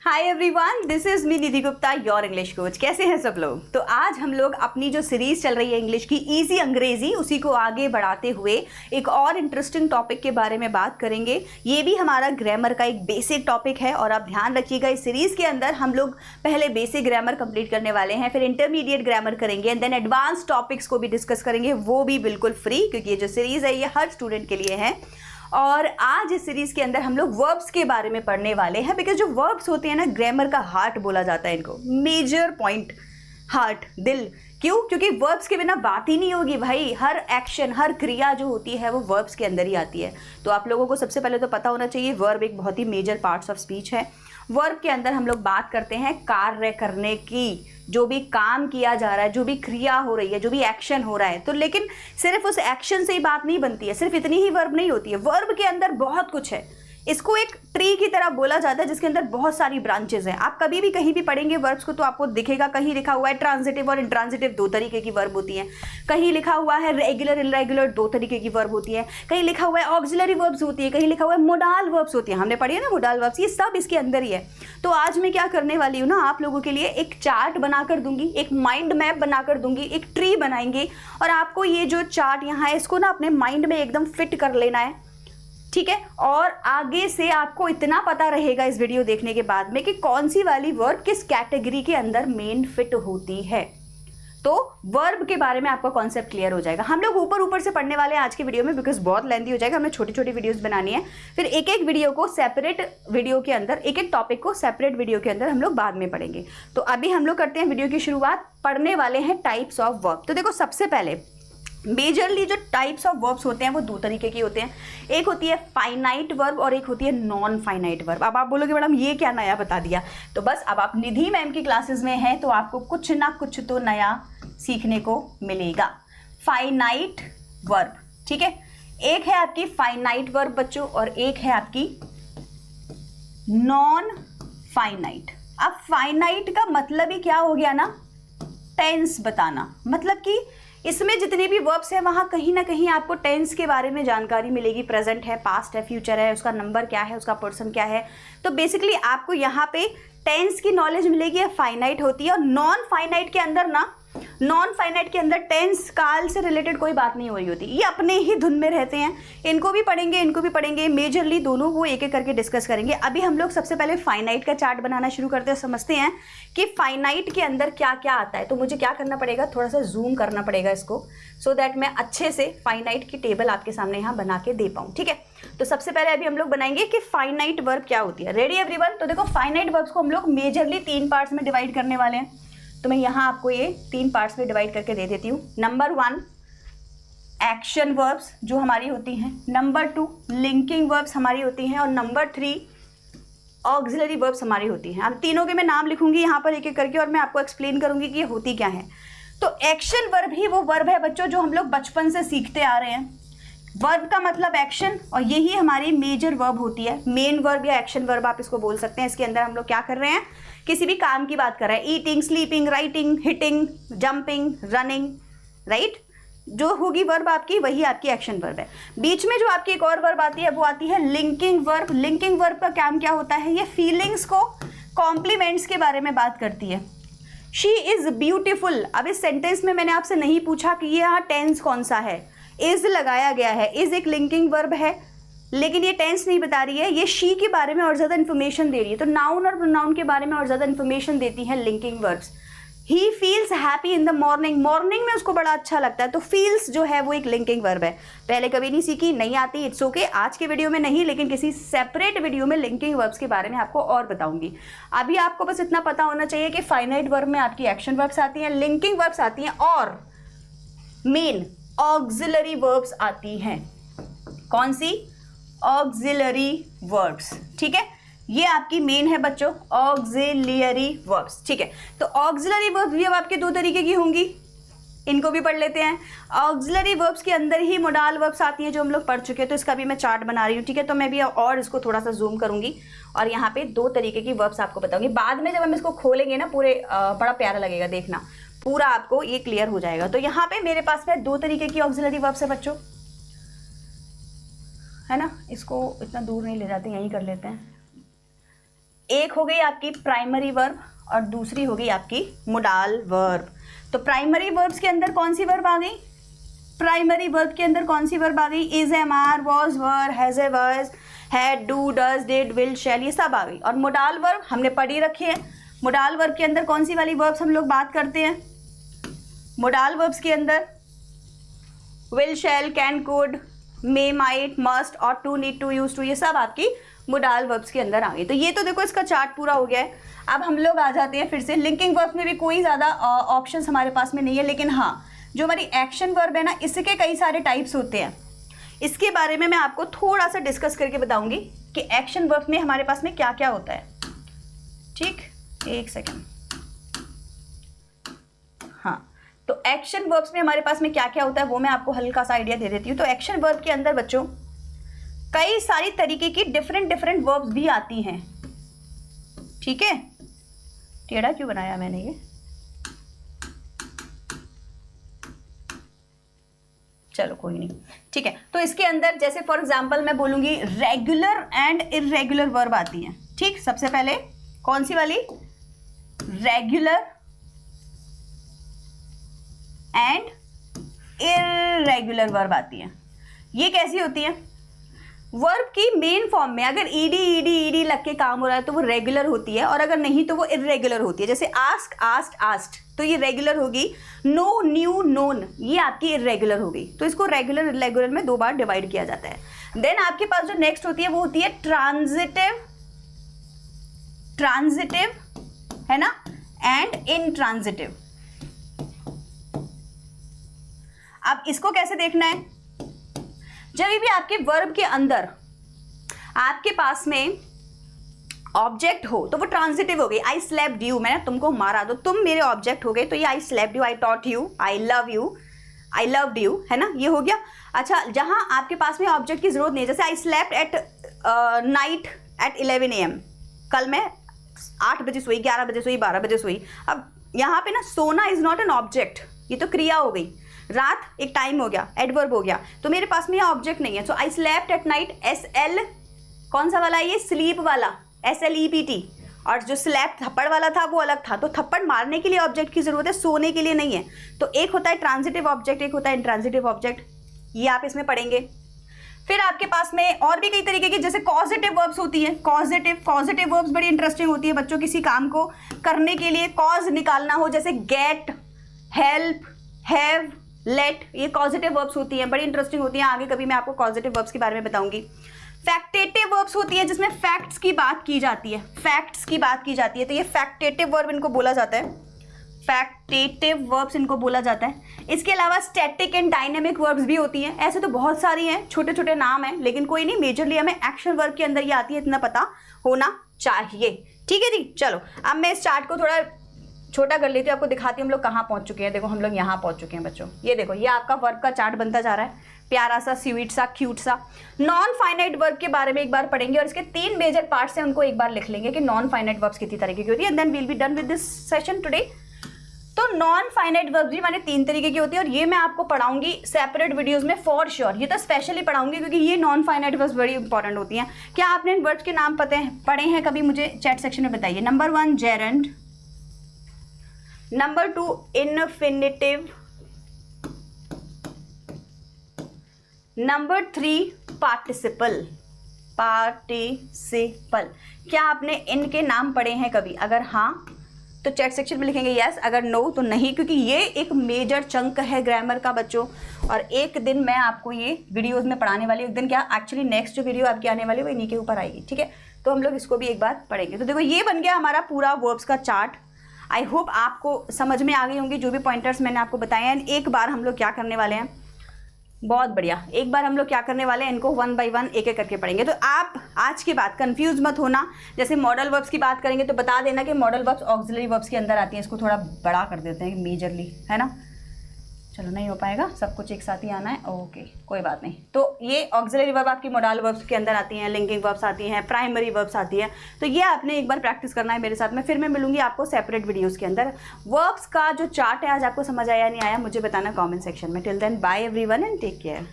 Hi everyone, this is me Nidhi Gupta, your English coach. कैसे हैं सब लोग? तो आज हम लोग अपनी जो सीरीज चल रही है इंग्लिश की इजी अंग्रेजी, उसी को आगे बढ़ाते हुए एक और इंटरेस्टिंग टॉपिक के बारे में बात करेंगे। ये भी हमारा ग्रामर का एक बेसिक टॉपिक है और आप ध्यान रखिएगा, इस सीरीज के अंदर हम लोग पहले बेसिक ग्रामर कंप्लीट करने वाले हैं, फिर इंटरमीडिएट ग्रामर करेंगे एंड देन एडवांस टॉपिक्स को भी डिस्कस करेंगे, वो भी बिल्कुल फ्री, क्योंकि ये जो सीरीज है ये हर स्टूडेंट के लिए है। और आज इस सीरीज के अंदर हम लोग वर्ब्स के बारे में पढ़ने वाले हैं, बिकॉज जो वर्ब्स होते हैं ना, ग्रामर का हार्ट बोला जाता है इनको, मेजर पॉइंट, हार्ट, दिल। क्यों? क्योंकि वर्ब्स के बिना बात ही नहीं होगी भाई। हर एक्शन, हर क्रिया जो होती है वो वर्ब्स के अंदर ही आती है। तो आप लोगों को सबसे पहले तो पता होना चाहिए वर्ब एक बहुत ही मेजर पार्ट्स ऑफ स्पीच है। वर्ब के अंदर हम लोग बात करते हैं कार्य करने की, जो भी काम किया जा रहा है, जो भी क्रिया हो रही है, जो भी एक्शन हो रहा है। तो लेकिन सिर्फ उस एक्शन से ही बात नहीं बनती है, सिर्फ इतनी ही वर्ब नहीं होती है। वर्ब के अंदर बहुत कुछ है। इसको एक ट्री की तरह बोला जाता है जिसके अंदर बहुत सारी ब्रांचेज हैं। आप कभी भी कहीं भी पढ़ेंगे वर्ब्स को तो आपको दिखेगा, कहीं लिखा हुआ है ट्रांजिटिव और इंट्रांजिटिव, दो तरीके की वर्ब होती हैं। कहीं लिखा हुआ है रेगुलर इरेगुलर, दो तरीके की वर्ब होती है। कहीं लिखा हुआ है ऑक्सिलरी वर्ब्स होती है, कहीं लिखा हुआ है मोडाल वर्ब्स होती है। हमने पढ़ी है ना मोडाल वर्ब्स, ये सब इसके अंदर ही है। तो आज मैं क्या करने वाली हूँ ना, आप लोगों के लिए एक चार्ट बनाकर दूंगी, एक माइंड मैप बनाकर दूंगी, एक ट्री बनाएंगे और आपको ये जो चार्ट यहाँ है इसको ना अपने माइंड में एकदम फिट कर लेना है, ठीक है। और आगे से आपको इतना पता रहेगा इस वीडियो देखने के बाद में कि कौन सी वाली वर्ब किस कैटेगरी के अंदर मेन फिट होती है। तो वर्ब के बारे में आपका कॉन्सेप्ट क्लियर हो जाएगा। हम लोग ऊपर ऊपर से पढ़ने वाले हैं आज के वीडियो में, बिकॉज बहुत लेंथी हो जाएगा। हमें छोटी छोटी वीडियोस बनानी है, फिर एक एक वीडियो को सेपरेट वीडियो के अंदर, एक एक टॉपिक को सेपरेट वीडियो के अंदर हम लोग बाद में पढ़ेंगे। तो अभी हम लोग करते हैं वीडियो की शुरुआत, पढ़ने वाले हैं टाइप्स ऑफ वर्ब। तो देखो, सबसे पहले मेजरली जो टाइप्स ऑफ वर्ब्स होते हैं वो दो तरीके की होते हैं। एक होती है फाइनाइट वर्ब और एक होती है नॉन फाइनाइट वर्ब। अब आप बोलोगे मैडम ये क्या नया बता दिया? तो बस, अब आप निधि मैम की क्लासेस में हैं तो आपको कुछ ना कुछ तो नया सीखने को मिलेगा। फाइनाइट वर्ब, ठीक है। एक है आपकी फाइनाइट वर्ब बच्चों और एक है आपकी नॉन फाइनाइट। अब फाइनाइट का मतलब ही क्या हो गया ना, टेंस बताना। मतलब कि इसमें जितने भी वर्ब्स हैं वहाँ कहीं ना कहीं आपको टेंस के बारे में जानकारी मिलेगी। प्रेजेंट है, पास्ट है, फ्यूचर है, उसका नंबर क्या है, उसका पर्सन क्या है। तो बेसिकली आपको यहाँ पे टेंस की नॉलेज मिलेगी, फाइनाइट होती है। और नॉन फाइनाइट के अंदर ना, नॉन फाइनाइट के अंदर टेंस, काल से रिलेटेड कोई बात नहीं हो रही होती, ये अपने ही धुन में रहते हैं। इनको भी पढ़ेंगे, इनको भी पढ़ेंगे, मेजरली दोनों को एक एक करके डिस्कस करेंगे। अभी हम लोग सबसे पहले फाइनाइट का चार्ट बनाना शुरू करते हैं, समझते हैं कि फाइनाइट के अंदर क्या क्या आता है। तो मुझे क्या करना पड़ेगा, थोड़ा सा जूम करना पड़ेगा इसको, सो दैट मैं अच्छे से फाइनाइट की टेबल आपके सामने यहाँ बना के दे पाऊँ, ठीक है। तो सबसे पहले अभी हम लोग बनाएंगे कि फाइनाइट वर्ब क्या होती है। Ready everyone? तो देखो, फाइनाइट वर्ब्स को हम लोग मेजरली 3 पार्ट्स में डिवाइड करने वाले हैं। तो मैं यहाँ आपको ये 3 पार्ट्स में डिवाइड करके दे देती हूँ। नंबर 1 एक्शन वर्ब्स जो हमारी होती हैं, नंबर 2 लिंकिंग वर्ब्स हमारी होती हैं और नंबर 3 ऑक्सिलरी वर्ब्स हमारी होती हैं। अब तीनों के मैं नाम लिखूंगी यहाँ पर एक एक करके और मैं आपको एक्सप्लेन करूंगी कि ये होती क्या है। तो एक्शन वर्ब ही वो वर्ब है बच्चों जो हम लोग बचपन से सीखते आ रहे हैं। वर्ब का मतलब एक्शन, और यही हमारी मेजर वर्ब होती है। मेन वर्ब या एक्शन वर्ब आप इसको बोल सकते हैं। इसके अंदर हम लोग क्या कर रहे हैं, किसी भी काम की बात कर रहे हैं। Eating, sleeping, writing, hitting, jumping, running, right. जो होगी वर्ब आपकी, वही आपकी एक्शन वर्ब है। बीच में जो आपकी एक और वर्ब आती है वो आती है लिंकिंग वर्ब। लिंकिंग वर्ब का काम क्या होता है, ये फीलिंग्स को, कॉम्प्लीमेंट्स के बारे में बात करती है। She is beautiful. अब इस सेंटेंस में मैंने आपसे नहीं पूछा कि ये यहाँ टेंस कौन सा है, इज लगाया गया है। इज एक लिंकिंग वर्ब है, लेकिन ये टेंस नहीं बता रही है, ये शी के बारे में और ज़्यादा इन्फॉर्मेशन दे रही है। तो नाउन और प्रोनाउन के बारे में और ज़्यादा इन्फॉर्मेशन देती हैं linking verbs. He feels happy in the morning, morning में उसको बड़ा अच्छा लगता है। तो फील्स जो है वो एक लिंकिंग वर्ब है। पहले कभी नहीं सीखी, नहीं आती, इट्स ओके। आज के वीडियो में नहीं, लेकिन किसी सेपरेट वीडियो में लिंकिंग वर्ब्स के बारे में आपको और बताऊंगी। अभी आपको बस इतना पता होना चाहिए कि फाइनाइट वर्ब में आपकी एक्शन वर्ब्स आती हैं, लिंकिंग वर्ब्स आती हैं और मेन ऑक्सिलरी वर्ब्स आती हैं। कौन सी? ऑक्सिलरी वर्ब्स, ठीक है। ये आपकी मेन है बच्चों, ऑक्सिलरी वर्ब्स, ठीक है। तो ऑक्सिलरी वर्ब्स भी अब आपके दो तरीके की होंगी, इनको भी पढ़ लेते हैं। ऑक्सिलरी वर्ब्स के अंदर ही मोडाल वर्ब्स आती हैं जो हम लोग पढ़ चुके हैं। तो इसका भी मैं चार्ट बना रही हूँ, ठीक है। तो मैं भी और इसको थोड़ा सा जूम करूंगी और यहाँ पे 2 तरीके की वर्ब्स आपको बताऊंगी। बाद में जब हम इसको खोलेंगे ना पूरे, बड़ा प्यारा लगेगा, देखना पूरा आपको ये क्लियर हो जाएगा। तो यहाँ पे मेरे पास में 2 तरीके की ऑक्सिलरी वर्ब्स है बच्चों, है ना। इसको इतना दूर नहीं ले जाते, यहीं कर लेते हैं। एक हो गई आपकी प्राइमरी वर्ब और दूसरी हो गई आपकी मोडाल वर्ब। तो प्राइमरी वर्ब्स के अंदर कौन सी वर्ब आ गई? प्राइमरी वर्ब के अंदर कौन सी वर्ब आ गई? Is, am, are, was, were, has, a, was, had, do, does, did, will, shall, ये सब आ गई। और मोडाल वर्ब हमने पढ़ी रखी है। मोडाल वर्ब के अंदर कौन सी वाली वर्ब्स हम लोग बात करते हैं? मोडाल वर्ब्स के अंदर will, shall, can, could, may, might, must ought to, need to, used to, ये सब आपकी मोडाल वर्ब्स के अंदर आ गई। तो ये तो देखो इसका चार्ट पूरा हो गया है। अब हम लोग आ जाते हैं फिर से लिंकिंग वर्ब में भी कोई ज़्यादा ऑप्शंस हमारे पास में नहीं है, लेकिन हाँ जो हमारी एक्शन वर्ब है ना, इसके कई सारे टाइप्स होते हैं। इसके बारे में मैं आपको थोड़ा सा डिस्कस करके बताऊंगी कि एक्शन वर्ब में हमारे पास में क्या क्या होता है। ठीक, एक सेकेंड। हाँ, तो एक्शन वर्ब्स में हमारे पास में क्या क्या होता है वो मैं आपको हल्का सा आइडिया दे देती हूँ। तो एक्शन वर्ब के अंदर बच्चों कई सारी तरीके की डिफरेंट वर्ब्स भी आती हैं। ठीक है, टेढ़ा क्यों बनाया मैंने ये? चलो कोई नहीं, ठीक है। तो इसके अंदर जैसे फॉर एग्जांपल मैं बोलूंगी रेगुलर एंड इर्रेगुलर वर्ब आती हैं। ठीक, सबसे पहले कौन सी वाली? रेगुलर एंड इर्रेगुलर वर्ब आती हैं। ये कैसी होती हैं? वर्ब की मेन फॉर्म में अगर ईडी लग के काम हो रहा है तो वो रेगुलर होती है, और अगर नहीं तो वो इर्रेगुलर होती है। जैसे आस्क, आस्क्ड, आस्क्ड, तो ये रेगुलर होगी। नो, न्यू, नोन, ये आपकी इर्रेगुलर होगी। तो इसको रेगुलर इर्रेगुलर में दो बार डिवाइड किया जाता है। देन आपके पास जो नेक्स्ट होती है वो होती है ट्रांजिटिव, ट्रांजिटिव है ना, एंड इनट्रांजिटिव। अब इसको कैसे देखना है? जब भी आपके वर्ब के अंदर आपके पास में ऑब्जेक्ट हो तो वो ट्रांजिटिव हो गई। आई स्लेप्ड यू, मैंने तुमको मारा, तो तुम मेरे ऑब्जेक्ट हो गए। तो ये I slapped you, I taught you, I love you, I loved you, है ना, ये हो गया। अच्छा, जहां आपके पास में ऑब्जेक्ट की जरूरत नहीं है, जैसे I slept at night at 11 AM, कल मैं 8 बजे सोई, 11 बजे सोई, 12 बजे सोई। अब यहाँ पे ना सोना इज नॉट एन ऑब्जेक्ट, ये तो क्रिया हो गई। रात एक टाइम हो गया, एडवर्ब हो गया, तो मेरे पास में यह ऑब्जेक्ट नहीं है। So I slept at night, SL कौन सा वाला है? ये स्लीप वाला, SLEPT। और जो स्लैप थप्पड़ वाला था वो अलग था। तो थप्पड़ मारने के लिए ऑब्जेक्ट की जरूरत है, सोने के लिए नहीं है। तो एक होता है ट्रांजिटिव ऑब्जेक्ट, एक होता है इंट्रांजिटिव ऑब्जेक्ट, ये आप इसमें पढ़ेंगे। फिर आपके पास में और भी कई तरीके की जैसे कॉजेटिव वर्ब्स होती हैं। कॉजेटिव वर्ब्स बड़ी इंटरेस्टिंग होती है बच्चों, किसी काम को करने के लिए कॉज निकालना हो, जैसे गेट, हेल्प, हैव, लेट, ये कॉजेटिव वर्ब्स होती हैं, बड़ी इंटरेस्टिंग होती हैं। आगे कभी मैं आपको कॉजेटिव वर्ब्स के बारे में बताऊंगी। फैक्टेटिव वर्ब्स होती है जिसमें फैक्ट्स की बात की जाती है, फैक्ट्स की बात की जाती है, तो ये फैक्टेटिव वर्ब इनको बोला जाता है, फैक्टेटिव वर्ब्स इनको बोला जाता है। इसके अलावा स्टैटिक एंड डायनेमिक वर्ब्स भी होती हैं। ऐसे तो बहुत सारी हैं, छोटे छोटे नाम हैं, लेकिन कोई नहीं, मेजरली हमें एक्शन वर्ब के अंदर ये आती है, इतना पता होना चाहिए। ठीक है जी, चलो अब मैं इस चार्ट को थोड़ा छोटा कर लेती हूँ, आपको दिखाती हूँ हम लोग कहाँ पहुँच चुके हैं। देखो हम लोग यहाँ पहुँच चुके हैं बच्चों, ये देखो, ये आपका वर्ब का चार्ट बनता जा रहा है, प्यारा सा, स्वीट सा, क्यूट सा। नॉन फाइनाइट वर्ब के बारे में एक बार पढ़ेंगे और इसके 3 मेजर पार्ट्स हैं, उनको एक बार लिख लेंगे कि नॉन फाइनाइट वर्ब्स कितनी तरीके की होती है, and then we'll be done with this session today. तो नॉन फाइनाइट वर्ब्स भी हमारे 3 तरीके की होती है, और ये मैं आपको पढ़ाऊंगी सेपरेट वीडियोस में फॉर श्योर। ये तो स्पेशली पढ़ाऊंगी क्योंकि ये नॉन फाइनाइट वर्ब्स बड़ी इंपॉर्टेंट होती हैं। क्या आपने इन वर्ड्स के नाम पढ़े हैं कभी? मुझे चैट सेक्शन में बताइए। Number 1 gerund, number 2 infinitive, number 3 participle. क्या आपने इनके नाम पढ़े हैं कभी? अगर हाँ तो चैट सेक्शन में लिखेंगे यस, अगर नो तो नहीं, क्योंकि ये एक मेजर चंक है ग्रामर का बच्चों। और एक दिन मैं आपको ये वीडियोस में पढ़ाने वाली हूँ। एक दिन क्या, एक्चुअली नेक्स्ट जो वीडियो आपकी आने वाली है वो इन्हीं के ऊपर आएगी। ठीक है, तो हम लोग इसको भी एक बार पढ़ेंगे। तो देखो ये बन गया हमारा पूरा वर्ब्स का चार्ट। आई होप आपको समझ में आ गई होंगी जो भी पॉइंटर्स मैंने आपको बताए हैं। एक बार हम लोग क्या करने वाले हैं, बहुत बढ़िया, एक बार हम लोग क्या करने वाले हैं, इनको 1 by 1 एक एक करके पढ़ेंगे। तो आप आज के बाद कंफ्यूज मत होना। जैसे मॉडल वर्ब्स की बात करेंगे तो बता देना कि मॉडल वर्ब्स ऑक्सिलरी वर्ब्स के अंदर आती हैं। इसको थोड़ा बड़ा कर देते हैं मेजरली, है ना। चलो नहीं हो पाएगा, सब कुछ एक साथ ही आना है, ओके कोई बात नहीं। तो ये ऑक्सिलरी वर्ब आपकी मॉडल वर्ब्स के अंदर आती हैं, लिंकिंग वर्ब्स आती हैं, प्राइमरी वर्ब्स आती हैं। तो ये आपने एक बार प्रैक्टिस करना है मेरे साथ में। फिर मैं मिलूंगी आपको सेपरेट वीडियोस के अंदर। वर्ब्स का जो चार्ट है आज आपको समझ आया नहीं आया मुझे बताना कमेंट सेक्शन में। Till then bye everyone and take care.